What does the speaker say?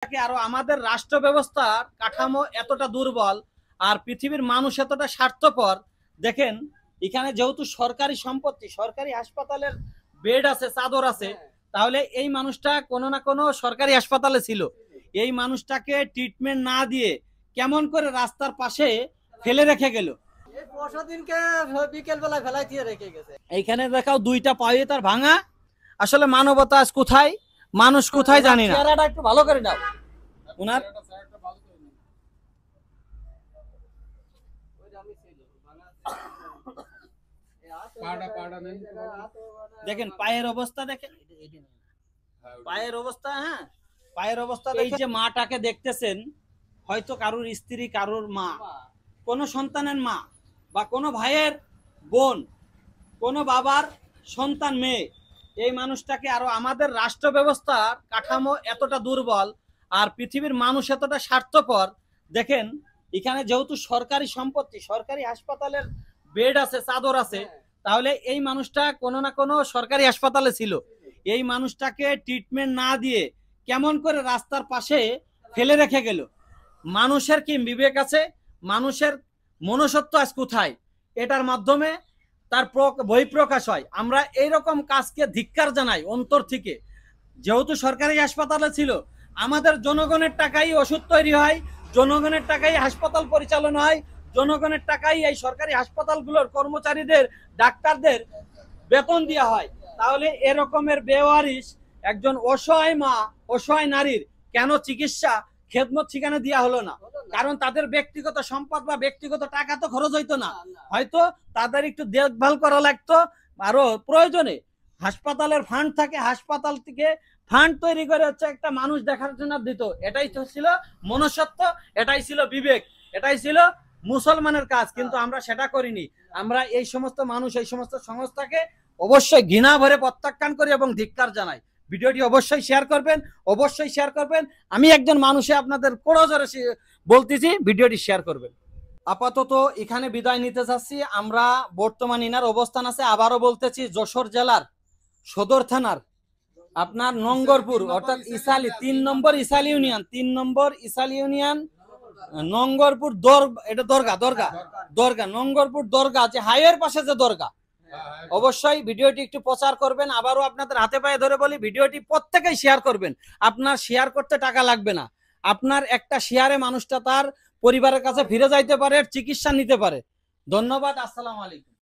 আরো আমাদের রাষ্ট্র ব্যবস্থার কাঠামো এতটা দুর্বল আর পৃথিবীর মানুষ এতটা স্বার্থপর। দেখেন এখানে যেহেতু সরকারি সম্পত্তি, সরকারি হাসপাতালের বেড আছে, চাদর আছে, তাহলে এই মানুষটা কোনো না কোনো সরকারি হাসপাতালে ছিল। এই মানুষটাকে ট্রিটমেন্ট না দিয়ে কেমন করে রাস্তার পাশে ফেলে রেখে গেল। এইখানে দেখাও দুইটা পায়ে তার ভাঙা। আসলে মানবতা আজ কোথায়, মানুষ কোথায় জানি না। চেহারাটা একটু ভালো করে নাও উনার। দেখেন পায়ের অবস্থা, দেখেন পায়ের অবস্থা। হ্যাঁ, পায়ের অবস্থা। এই যে মাটাকে দেখতেছেন, হয়তো কারোর স্ত্রী, কারোর মা, কোনো সন্তানের মা বা কোনো ভাইয়ের বোন, কোনো বাবার সন্তান মেয়ে। এই মানুষটাকে আরো আমাদের রাষ্ট্র ব্যবস্থার কাঠামো এতটা দুর্বল আর পৃথিবীর মানুষ এতটা স্বার্থপর। দেখেন এখানে যেহেতু সরকারি সম্পত্তি, সরকারি হাসপাতালের বেড আছে, চাদর আছে, তাহলে এই মানুষটা কোনো না কোনো সরকারি হাসপাতালে ছিল। এই মানুষটাকে ট্রিটমেন্ট না দিয়ে কেমন করে রাস্তার পাশে ফেলে রেখে গেল। মানুষের কি বিবেক আছে? মানুষের মনুষ্যত্ব আজ কোথায়? এটার মাধ্যমে তার বহিঃপ্রকাশ হয়। আমরা এইরকম কাজকে ধিক্কার জানাই অন্তর থেকে। যেহেতু সরকারি হাসপাতালে ছিল, আমাদের জনগণের টাকাই ওষুধ তৈরি হয়, জনগণের টাকাই হাসপাতাল পরিচালনা হয়, জনগণের টাকাই এই সরকারি হাসপাতালগুলোর কর্মচারীদের, ডাক্তারদের বেতন দেওয়া হয়। তাহলে এরকমের বেওয়ারিশ একজন অসহায় মা, অসহায় নারীর কেন চিকিৎসা খেদমত সেখানে দেওয়া হলো না? কারণ তাদের ব্যক্তিগত সম্পদ বা ব্যক্তিগত টাকা তো খরচ হইতো না, হয়তো তাদের একটু দেখভাল করা লাগতো। আরো প্রয়োজনে হাসপাতালের ফান্ড থাকে, হাসপাতাল থেকে ফান্ড তৈরি করে হচ্ছে একটা মানুষ দেখার জন্য দিত। এটাই তো ছিল মনুষ্যত্ব, এটাই ছিল বিবেক, এটাই ছিল মুসলমানের কাজ। কিন্তু আমরা সেটা করিনি। আমরা এই সমস্ত মানুষ, এই সমস্ত সংস্থাকে অবশ্যই ঘৃণা ভরে প্রত্যাখ্যান করি এবং ধিক্কার জানাই। ভিডিওটি অবশ্যই শেয়ার করবেন, অবশ্যই শেয়ার করবেন। আমি একজন মানুষে আপনাদের কোড়জোরে বলতেছি, ভিডিওটি শেয়ার করবেন। আপাতত এখানে বিদায় নিতে চাচ্ছি আমরা। বর্তমান ইনার অবস্থান আছে, আবারও বলতেছি, যশোর জেলার সদর থানার আপনার নঙ্গরপুর, অর্থাৎ ইসালি 3 নম্বর ইসালি ইউনিয়ন, 3 নম্বর ইসালি ইউনিয়ন, নঙ্গরপুর এটা দরগা নঙ্গরপুর দরগা, যে হাইওয়ের পাশে যে দরগা। অবশ্যই ভিডিওটি একটু প্রচার করবেন। আবারও আপনাদের হাতে পায়ে ধরে বলি, ভিডিওটি প্রত্যেকেই শেয়ার করবেন। আপনার শেয়ার করতে টাকা লাগবে না, আপনার একটা শেয়ারে মানুষটা তার পরিবারের কাছে ফিরে যাইতে পারে, চিকিৎসা নিতে পারে। ধন্যবাদ, আসসালামু আলাইকুম।